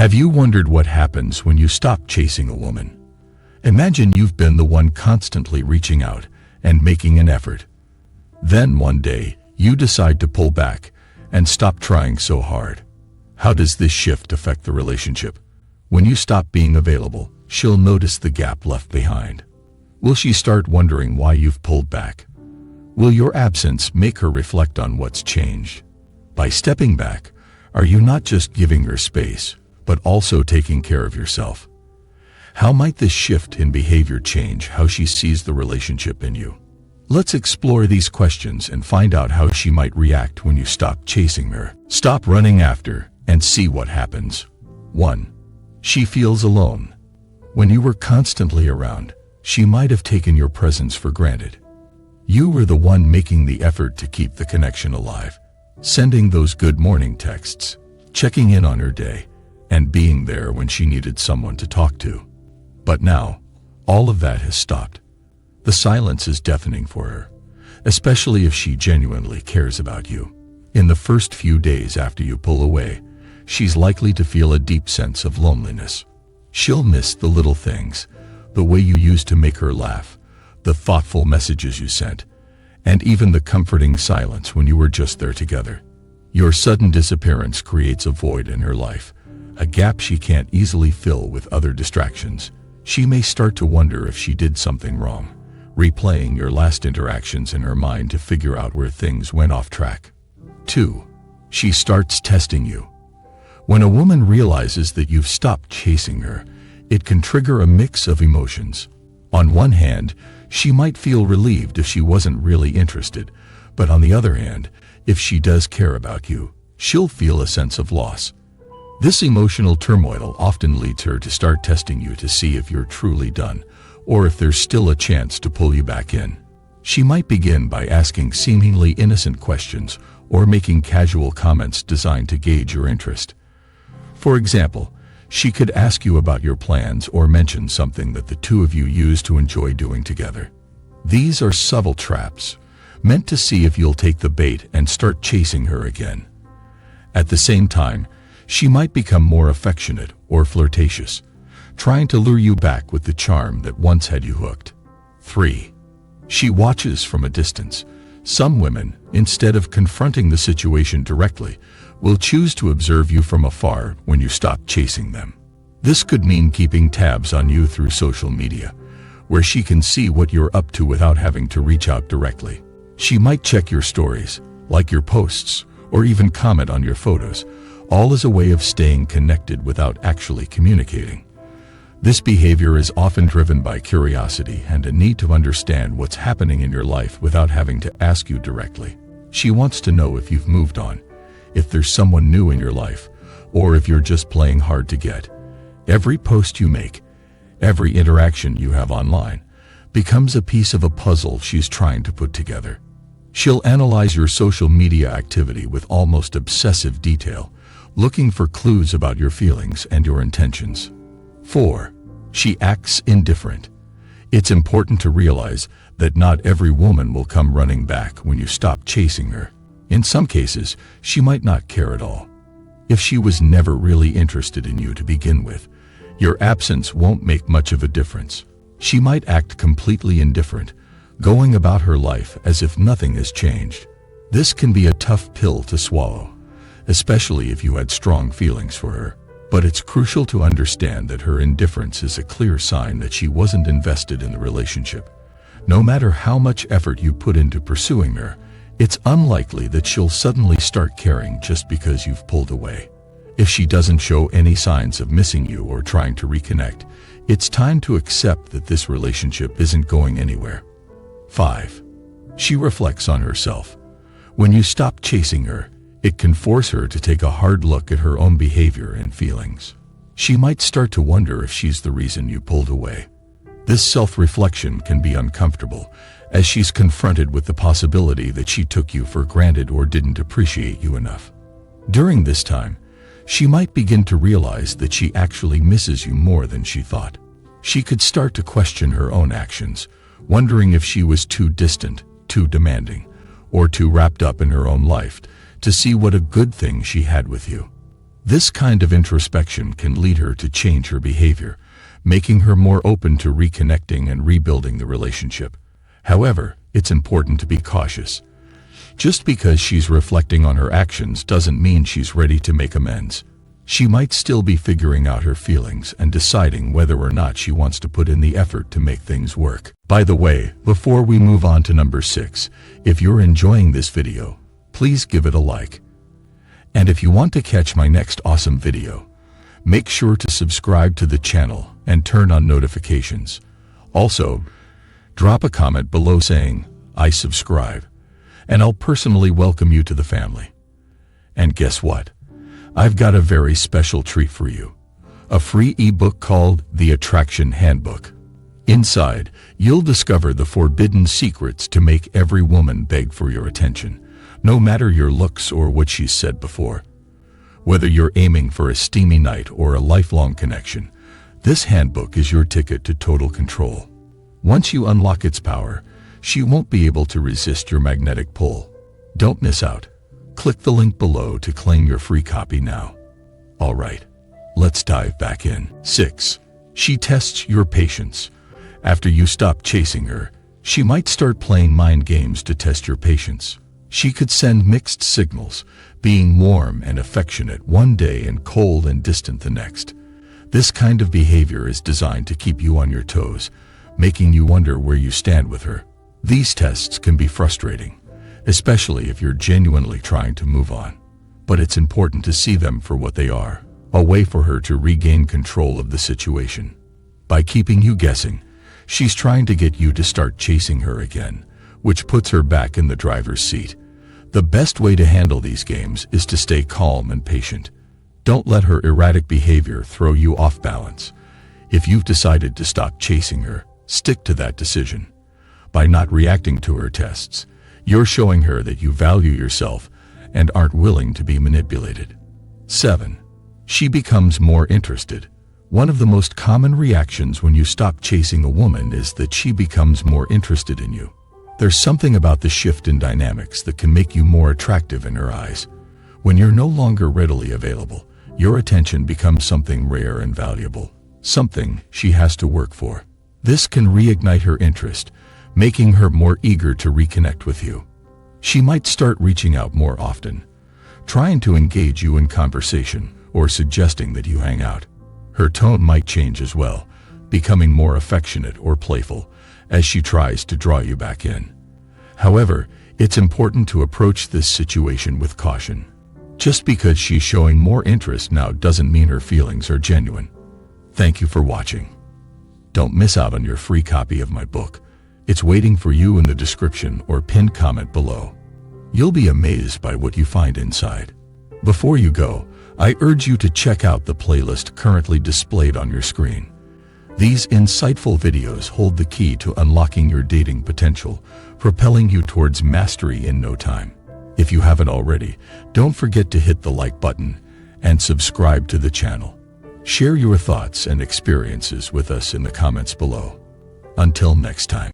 Have you wondered what happens when you stop chasing a woman? Imagine you've been the one constantly reaching out and making an effort. Then one day, you decide to pull back and stop trying so hard. How does this shift affect the relationship? When you stop being available, she'll notice the gap left behind. Will she start wondering why you've pulled back? Will your absence make her reflect on what's changed? By stepping back, are you not just giving her space, but also taking care of yourself? How might this shift in behavior change how she sees the relationship in you? Let's explore these questions and find out how she might react when you stop chasing her. Stop running after and see what happens. 1. She feels alone. When you were constantly around, she might have taken your presence for granted. You were the one making the effort to keep the connection alive, sending those good morning texts, checking in on her day, and being there when she needed someone to talk to. But now, all of that has stopped. The silence is deafening for her, especially if she genuinely cares about you. In the first few days after you pull away, she's likely to feel a deep sense of loneliness. She'll miss the little things, the way you used to make her laugh, the thoughtful messages you sent, and even the comforting silence when you were just there together. Your sudden disappearance creates a void in her life, a gap she can't easily fill with other distractions. She may start to wonder if she did something wrong, replaying your last interactions in her mind to figure out where things went off track. 2. She starts testing you. When a woman realizes that you've stopped chasing her, it can trigger a mix of emotions. On one hand, she might feel relieved if she wasn't really interested, but on the other hand, if she does care about you, she'll feel a sense of loss. This emotional turmoil often leads her to start testing you to see if you're truly done, or if there's still a chance to pull you back in. She might begin by asking seemingly innocent questions or making casual comments designed to gauge your interest. For example, she could ask you about your plans or mention something that the two of you used to enjoy doing together. These are subtle traps, meant to see if you'll take the bait and start chasing her again. At the same time, she might become more affectionate or flirtatious, trying to lure you back with the charm that once had you hooked. 3. She watches from a distance. Some women, instead of confronting the situation directly, will choose to observe you from afar when you stop chasing them. This could mean keeping tabs on you through social media, where she can see what you're up to without having to reach out directly. She might check your stories, like your posts, or even comment on your photos, all as a way of staying connected without actually communicating. This behavior is often driven by curiosity and a need to understand what's happening in your life without having to ask you directly. She wants to know if you've moved on, if there's someone new in your life, or if you're just playing hard to get. Every post you make, every interaction you have online, becomes a piece of a puzzle she's trying to put together. She'll analyze your social media activity with almost obsessive detail, looking for clues about your feelings and your intentions. 4. She acts indifferent. It's important to realize that not every woman will come running back when you stop chasing her. In some cases, she might not care at all. If she was never really interested in you to begin with, your absence won't make much of a difference. She might act completely indifferent, going about her life as if nothing has changed. This can be a tough pill to swallow, especially if you had strong feelings for her. But it's crucial to understand that her indifference is a clear sign that she wasn't invested in the relationship. No matter how much effort you put into pursuing her, it's unlikely that she'll suddenly start caring just because you've pulled away. If she doesn't show any signs of missing you or trying to reconnect, it's time to accept that this relationship isn't going anywhere. 5. She reflects on herself. When you stop chasing her, it can force her to take a hard look at her own behavior and feelings. She might start to wonder if she's the reason you pulled away. This self-reflection can be uncomfortable, as she's confronted with the possibility that she took you for granted or didn't appreciate you enough. During this time, she might begin to realize that she actually misses you more than she thought. She could start to question her own actions, wondering if she was too distant, too demanding, or too wrapped up in her own life to see what a good thing she had with you. This kind of introspection can lead her to change her behavior, making her more open to reconnecting and rebuilding the relationship. However, it's important to be cautious. Just because she's reflecting on her actions doesn't mean she's ready to make amends. She might still be figuring out her feelings and deciding whether or not she wants to put in the effort to make things work. By the way, before we move on to number 6, if you're enjoying this video, please give it a like. And if you want to catch my next awesome video, make sure to subscribe to the channel and turn on notifications. Also, drop a comment below saying, "I subscribe," and I'll personally welcome you to the family. And guess what? I've got a very special treat for you. A free ebook called The Attraction Handbook. Inside, you'll discover the forbidden secrets to make every woman beg for your attention, no matter your looks or what she's said before. Whether you're aiming for a steamy night or a lifelong connection, this handbook is your ticket to total control. Once you unlock its power, she won't be able to resist your magnetic pull. Don't miss out. Click the link below to claim your free copy now. All right, let's dive back in. 6. She tests your patience. After you stop chasing her, she might start playing mind games to test your patience. She could send mixed signals, being warm and affectionate one day and cold and distant the next. This kind of behavior is designed to keep you on your toes, making you wonder where you stand with her. These tests can be frustrating, especially if you're genuinely trying to move on. But it's important to see them for what they are, a way for her to regain control of the situation. By keeping you guessing, she's trying to get you to start chasing her again, which puts her back in the driver's seat. The best way to handle these games is to stay calm and patient. Don't let her erratic behavior throw you off balance. If you've decided to stop chasing her, stick to that decision. By not reacting to her tests, you're showing her that you value yourself and aren't willing to be manipulated. 7. She becomes more interested. One of the most common reactions when you stop chasing a woman is that she becomes more interested in you. There's something about the shift in dynamics that can make you more attractive in her eyes. When you're no longer readily available, your attention becomes something rare and valuable, something she has to work for. This can reignite her interest, making her more eager to reconnect with you. She might start reaching out more often, trying to engage you in conversation or suggesting that you hang out. Her tone might change as well, becoming more affectionate or playful as she tries to draw you back in. However, it's important to approach this situation with caution. Just because she's showing more interest now doesn't mean her feelings are genuine. Thank you for watching. Don't miss out on your free copy of my book. It's waiting for you in the description or pinned comment below. You'll be amazed by what you find inside. Before you go, I urge you to check out the playlist currently displayed on your screen. These insightful videos hold the key to unlocking your dating potential, propelling you towards mastery in no time. If you haven't already, don't forget to hit the like button and subscribe to the channel. Share your thoughts and experiences with us in the comments below. Until next time.